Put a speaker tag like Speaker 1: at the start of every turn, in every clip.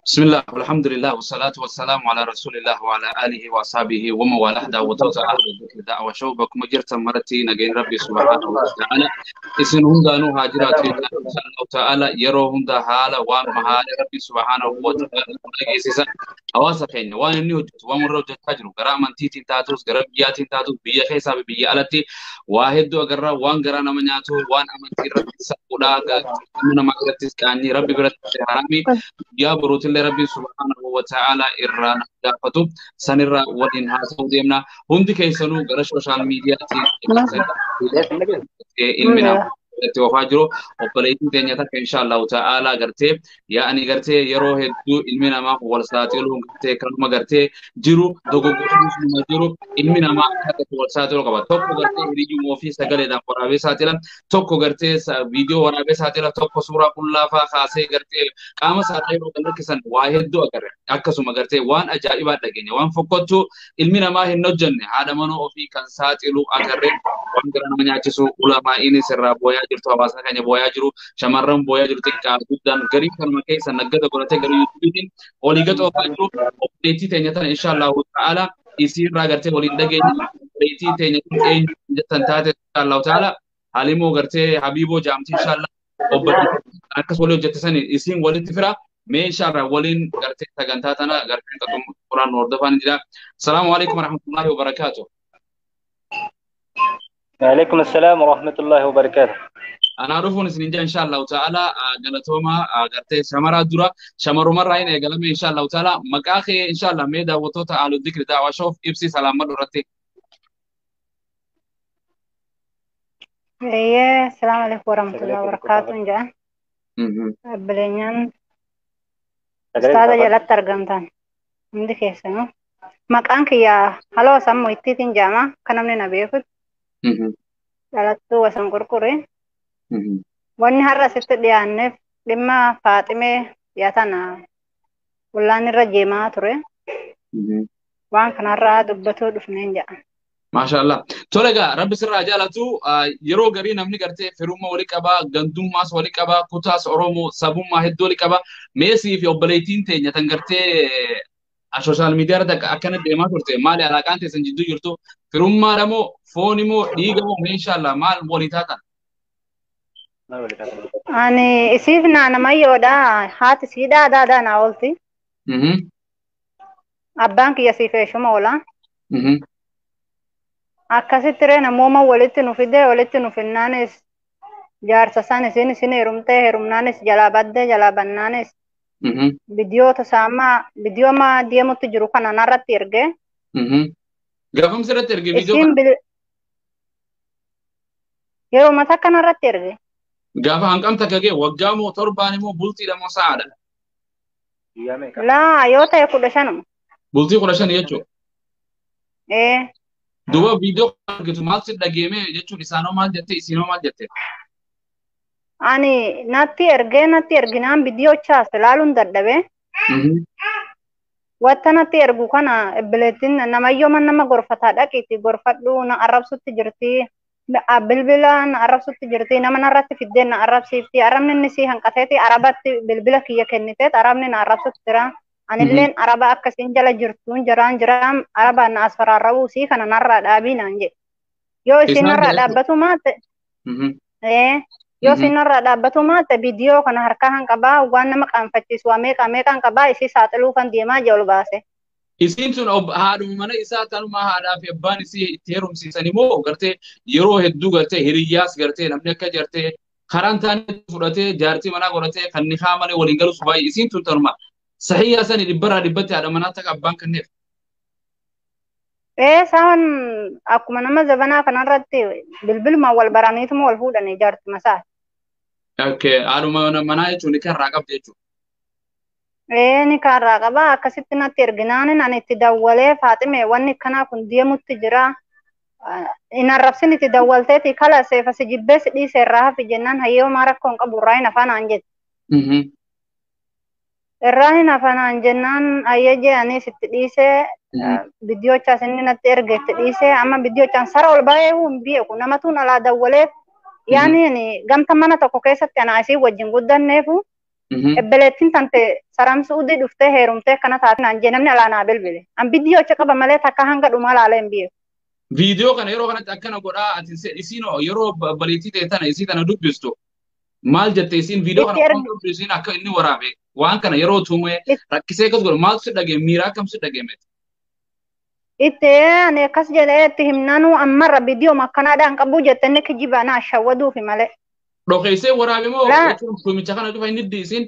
Speaker 1: بسم الله والحمد لله والصلاة والسلام على رسول الله وعلى آله وأصحابه ومن والاه دعوته أهل الذكر دعوة شوبكم جرت مرتي نجين ربي سبحانه وتعالى اسم هندا نو هاجرات إن شاء الله تعالى يرو هندا حالا وان مهال ربي سبحانه وتعالى نجيسا أواسا كين وان نيوجت وان مرة تاجرو غرا من تيتين تاتوس غرا بياتين تاتوس بيا خيسا بيا ألتي واحد دو غرا وان غرا نمنياتو وان أمنتي ربي سبودا من ما كرتس كاني ربي برت حرامي يا بروت الله ربي سبحانه وتعالى إرنا دافتو سنرا ودين هاسو ديمنا هندي كيسنو غرا سوشال ميديا ilmina itti wafaa jiru obboleettiin teenya takka inshallah ta'ala gartee yaani gartee yeroo hedduu ilmi namaa wal saaxiluun gartee kanuma gartee jiru dogoggoruu jiru ilmi namaa akka wal saaxilu qaba tokko gartee hiriyyuu ofii sagaleedhaan waraabee saaxilan tokko gartee viidiyoo waraabee saaxilan tokko suuraa qullaafaa kaasee gartee qaama saaxiluu kan rakkisan waa hedduu agarre akkasuma gartee waan ajaa'ibaa dhageenya waan fokkottuu ilmi namaa hin hojjenne haadha manoo ofii kan saaxilu agarre waan gara nama nyaachisu ulamaa'ini sirraa booyaa jirtu hawaasa keenya booyaa jiru shamarran booyaa jiru xiqqaa guddaan garii kanuma keessa naggata godhatee gara yuutuubiitiin olii gaxoofaa jiru obboleettii teenya tana inshaallahu ta'ala isiirraa gartee waliin dhageenya obboleettii teenya kun eenyu jettan taate inshaallahu ta'ala halimoo gartee habiiboo jaamti inshaallah obboleettii akkas walii hojjette sani isiin walitti fira mee inshaallah waliin gartee sagantaa tana gartee quraan hordofaan jira. Assalaamu alaikum warahmatullahi wabarakaatuh.
Speaker 2: وعليكم السلام ورحمة الله وبركاته.
Speaker 1: أنا أعرفون سنجا إن شاء الله تعالى قالتهما قرتي شمرة درا شمرو مرة هنا قالوا إن شاء الله تعالى مكاخي إن شاء الله ميدا وتوتا على الذكر دا وشوف إبسي سلام مرتي.
Speaker 3: إيه السلام عليكم ورحمة الله وبركاته إنجا. بلينيان. استاذ جلال ترجمتان. عندي كيسة مكانك يا هلو سامو إتيتين جاما كنامني نبيكت. Dhalattuu wasan qurqure. Wanni har'a sitti dhiyaanneef dhimma Faaximee dhiyaatana wallaan irra jeemaa ture. Waan kanarraa dubbatuu dhufneen jedha.
Speaker 1: Maashaallah. Tole egaa rabbi sirraa jaalatu yeroo garii namni gartee firummaa walii qabaa, gandummaas walii qabaa, kutaas Oromoo sabummaa hedduu walii qabaa. Meesii fi obboleettiin teenya tan gartee social media irratti akkana deemaa turte maali alaaqaan teessan jidduu jirtu firummaa moo foon moo dhiiga moo inshallah maal walii taatan.
Speaker 3: Ani isiif naanamayyoodha haati siidhaa daadaa naa oolti. Abbaan kiyya siifeeshuma oola. Akkasitti ree namooma walitti nu fide walitti nu finnaanis jaarsa san isin heerumtee heerumnaanis jalaa baddee jalaa bannaanis. Video tasama video ma dia mutu jiru kana narratti erge.
Speaker 1: Gafam sirratti erge video.
Speaker 3: Yeroo mata kana narratti erge.
Speaker 1: Gafa hangam takage waggaa moo torbaani moo bultii moo saada.
Speaker 3: La yoo ta'e 15.
Speaker 1: Bultii 15 jechuudha. Duba video argitu maal si dhageeme jechuun isaanoo maal jette isinoo maal jette.
Speaker 3: Ani natti erginaan video chaas laaluun dadhabe. Wata natti ergu kana ebbileettiin namayyoo man nama gorfataa dhaqiitti gorfadhu na arrabsutti jirti. Bilbila na arrabsutti jirti nama narratti fiddeen na arrabsiifti. Arabni inni si hanqateeti arabatti bilbila kiyya kenniteet arabni na arrabsutti jira. Anilleen araba akkasiin jala jirtuun jiraan arabaan na asfaraarrabuu si kana narraa dhaabii naan jedhe. Yoo isin narraa dhaabbatu maate. Yoo sinarraa dhaabbatu maate viidiyoo kana harkaa hanqabaa waan nama qaanfachiisu meeqaan qabaa isii saaxiluu kan deemaa jiru baase.
Speaker 1: Isiin sun haadhuma mana isaa tanuma haadhaa fi abbaan isii itti heerumsiisan immoo gartee yeroo hedduu gartee hiriyyaas gartee namni akka jartee karaan taanee fudhatee jaartii manaa godhatee kan nikaa malee waliin galus baay'ee isiin tun tanuma sahiyyaa sani dhibbarraa dhibbatti haadha manaa takka abbaan kenneef.
Speaker 3: Saan akkuma nama zabanaa kanarratti bilbiluma wal baraniituma wal fuudhanii jaartii masaa.
Speaker 1: Okay, haadhuma manaa jechuun ni karraa qabdi jechuudha.
Speaker 3: Ni karraa qaba akkasitti natti erginaan ani itti dawwalee Faaximee wanni kanaa kun deemutti jira. In arrabsin itti dawwalteeti kala seefa si jibbee si dhiisee irraa hafi jennaan hayyoo maa rakkoon qabu irraa hin afaanaan jette. Irraa hin afaanaan jennaan hayyee jee anis itti dhiisee video chaas inni natti erge itti dhiisee amma video chaan sara ol baay'ee hin beeku namatuun alaa dawwaleef yaani gamta mana tokko keessatti ana asii wajjin guddanneefu Ebeletin tante saram suudi dufte heerumte kana taatan jenamni alaana bilbile. An video caqaba malee takka hanga dhuma laaleen biyo.
Speaker 1: Video kana yeroo kanatti akkana godhaa ati isinoo yeroo baliitii ta'e tana isii tana dubbistu. Maal jettee isin video kana waan dubbistu isin akka inni waraabe waan kana yeroo tuume rakkisee akkas godhu maaltu si dhagee miiraa akkam si dhagee miti.
Speaker 3: Itti ani akkas jedhee itti himnanu ammarra video makkanaadhaan qabu jettenne kijibaana ashawwaduufi malee.
Speaker 1: Dhokeessee waraabe moo tuumicha kana dhufa inni diisin.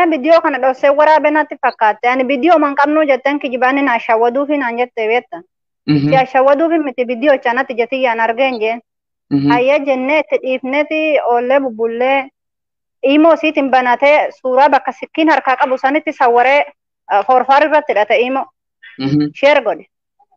Speaker 3: Video kana dhoksee waraabe natti fakkaate. Ani video man qabnu jetten kijibaani na ashawwaduufi naan jette beekta. Si ashawwaduufi miti video chanatti jetiyyaan argeen jeen. Hayya jennee itti dhiifneeti oollee bubbullee imoo siitiin banatee suuraa bakka sikkiin harkaa qabu sanitti sawwaree forfaar irratti hidhate imoo. Sheer godhe.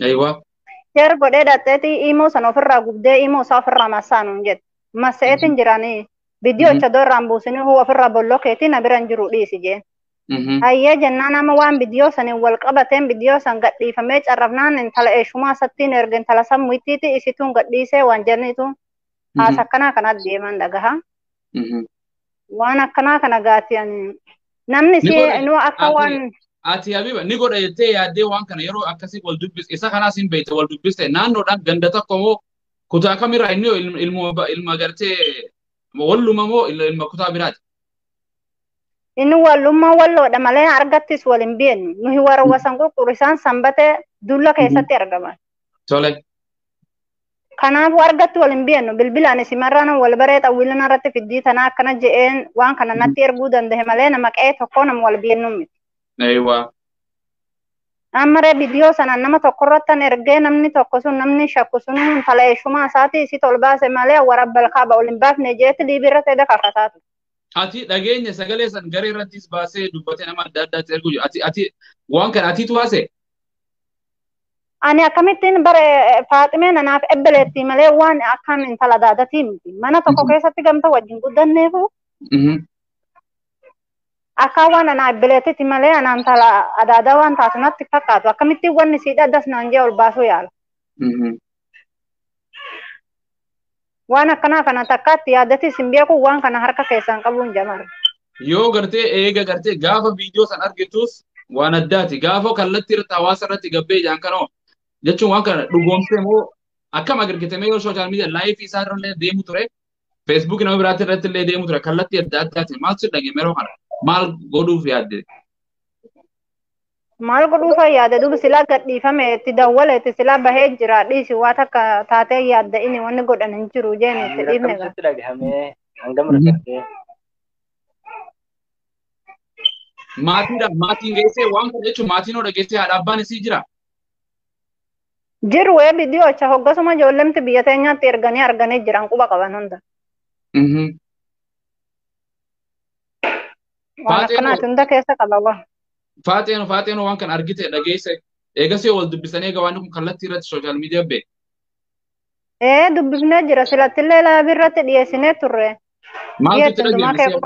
Speaker 1: Aywa.
Speaker 3: Sheer godhee dhateeti imoo san ofirraa gubdee imoo isaa ofirraa massaanuun jette. Massa'eetiin jiraanii. Video cha dorraan buusanii huwa ofirraa bollokeetii na biran jiru dhiisi jeen. Hayyee jennaan amma waan video saniin wal qabateen video san gadhiifamee carrafnaan intala eeshumaa sattiin erga intala sammuittiiti isituun gadhiisee waan jennitu haas akkanaa kana deeman dhagaha. Waan akkanaa kana gaatiyan namni si inuu akka waan
Speaker 1: ati habiba ni godha jettee yaaddee waan kana yeroo akkasii wal dubbiste isa kanaas hin beekte wal dubbiste naannoodhaan ganda tokko moo kutaa kamirraa inni ilma gartee walluma moo ilma kutaa biraati.
Speaker 3: Inni wallummaa walloodha malee argattis wal hin beeknu. Nuhi warra wasan qurqurisaan sanbate dulla keessatti argaman.
Speaker 1: Tole.
Speaker 3: Kanaafuu argatti wal hin beeknu. Bilbilaan isimarraan wal baree xawwiilina irratti fiddii tanaa akkana je'een waan kana natti erguu danda'e malee nama qe'ee tokko nama wal beeknu miti.
Speaker 1: Eewa.
Speaker 3: Ammaree bidiyoo sanaan nama tokko irrattan ergee namni tokko sun namni shakku sun intala eeshumaa isaati isi tol baase malee warabbal kaaba ol hin baafne jeetti liibii irratti edda kakataatu.
Speaker 1: Ati dhageenya sagalee san garee irrattis baasee dubbatee nama adda addaatti ergu jiru. Ati waan kana atiitu baase?
Speaker 3: Ani akkamittiin bare Faaximeen anaaf ebbeleetti malee waan akkam intala daadatii miti. Mana tokko keessatti gamta wajjin guddanneefu. Akka waan anaa ebbeleetitti malee anaa intala adaadaa waan taatu natti fakkaatu. Akkamittiin wanni siidha addas naan jee ol baasuu yaala. Waan akkanaa kana takkaatti yaadatis hin beeku waan kana harka keessaan qabuun jamar.
Speaker 1: Yoo gartee eega gartee gaafa viidiyoo san argitus waan addaati. Gaafa kallattii irratti hawaasa irratti gabbee jaan kanoo jechuun waan kana dhugoomsee moo akkam agargatame yoo sooshaal miidiyaa laayifii isaa irra deemu ture feesbuukii nama biraatti irratti illee deemu ture kallattii adda addaati. Maaltu si dhagee yeroo kana maal godhuuf yaadde?
Speaker 3: Maal godhuuf yaadde duuba silaa gadhiifame itti dawwale itti silaa bahee jira dhiisi waa takka taatee yaadda inni wanni godhan hin jiru jeeni itti dhiifne gaa.
Speaker 1: Maatiin geessee waan kana jechuun maatiin hoo dhageessee haadha abbaan isii jira?
Speaker 3: Jiru bidiyoocha hoggasuma ijoollemti biyya teenyaatti erganii arganii jiran quba qaban hunda. Waan akkanaati hunda keessa qaba.
Speaker 1: Faaxeen waan kana argite dhageesse eegasii wal dubbisanii egaa waan kun kallattii irratti sooshaal miidiyaa bee.
Speaker 3: Dubbifnee jira silattillee laabii irratti dhiyeessinee turre.
Speaker 1: Maaltu itti dhageesse?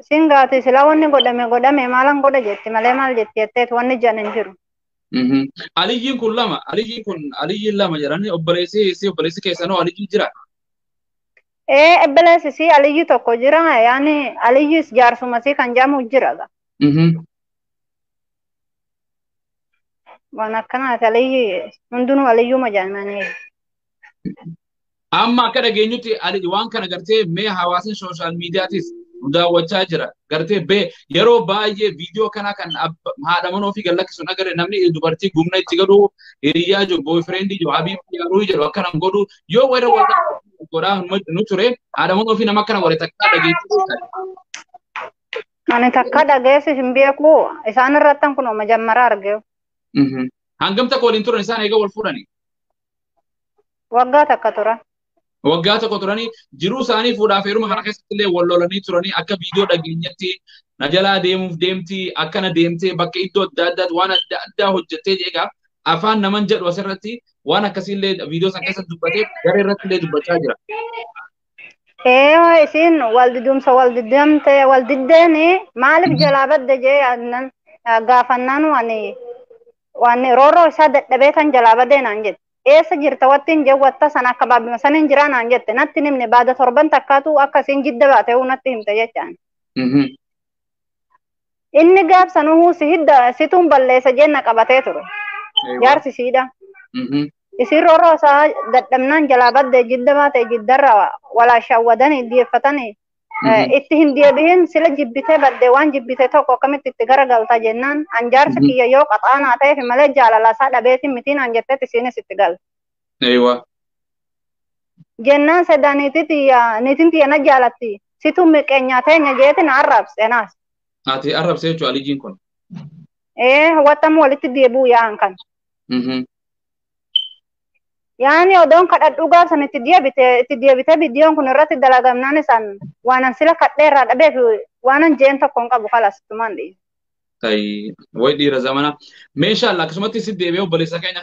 Speaker 3: Singaati sila wanni godhame maalan godha jetti malee maal jetti jetteet wanni jan hin jiru.
Speaker 1: Aliyyiin kun lama jedhanii obboleessi keessanoo Aliyyi jira.
Speaker 3: Obboleessi Aliyyi tokko jira yaani Aliyyis jaarsumasii kan jedhamu jira. Waan akkanaati Aliyyi hundinuu Aliyyuma jedhamanii.
Speaker 1: Amma akka dhageenyutti waan kana gartee mee hawaasni sooshaal miidiyaatis daawwachaa jira. Gartee bee yeroo baay'ee viidiyoo kana kan haadha manoo fi gallakkisuun agarre namni dubartii gumna itti godhu hiriyaa jiru booyfireendi jiru habiibti yaaruu jedhu akkanaan godhu yoo wayira godhaa nu ture haadha manoo fi nama akkana warre takkaa dhageessu.
Speaker 3: Ani takka dhageessi hin beeku isaan irrattan kun majammaraa argee.
Speaker 1: Hangam takka waliin turan isaan eega wal fuudhani?
Speaker 3: Waggaa takka tura.
Speaker 1: Waggaa tokko turanii jiruu isaanii fuudhaaf heeruma kana keessatti illee wal lolanii turanii akka viidiyoo dhageenyatti na jalaa deemuuf deemti akkana deemtee bakka iddoo adda addaatti waan adda addaa hojjettee jeegaa afaan naman jedhu asirratti waan akkasii illee viidiyoo san keessatti dubbatee garee irratti illee dubbachaa jira.
Speaker 3: Isin wal diddeeni maaliif jalaa badde jee gaafannaan waan roorroo isaa dadhabee kan jalaa badee naan jedhe. eessa jirta wattiin jawwatta sana akka baabima sanin jiraanaan jette natti nimne baada torban takkaatu akkasiin jidda baate natti himte jechaan. Inni gaabsanuu si hidda situun balleessa jenna qabatee ture. Jaarsi siidha. Isin rooroo isaa dadhabnaan jalaa badde jidda baate jiddarra walaa shawwadanii dhiyeeffatanii itti hin deebihin sila jibbitee badde waan jibbite tokko akkamitti itti garagalta jennaan an jaarsi kiyya yoo qaxaanaa ta'eef malee jaalalasaa dhabeetiin mitiin an jettetti isiinis itti galte. Jennaan sedda niitiin tiyya na jaalatti situun miqeenyaa teenya jeeti na arrabse naas.
Speaker 1: Ati arrabse jechuun alijiin kun.
Speaker 3: Wattam walitti deebuu yaa'an kan. Yaani odoon kadhadhuu gaafsan itti deebite bidiyoon kun irratti dalagamnaan isaan waanan sila kadhee irraa dhabeef waanan jeen tokkoon qabu kalasumaan dhiise.
Speaker 1: Way dhiira zamana. Meeshaa akkasumatti si deebi'ee obboleessa keenya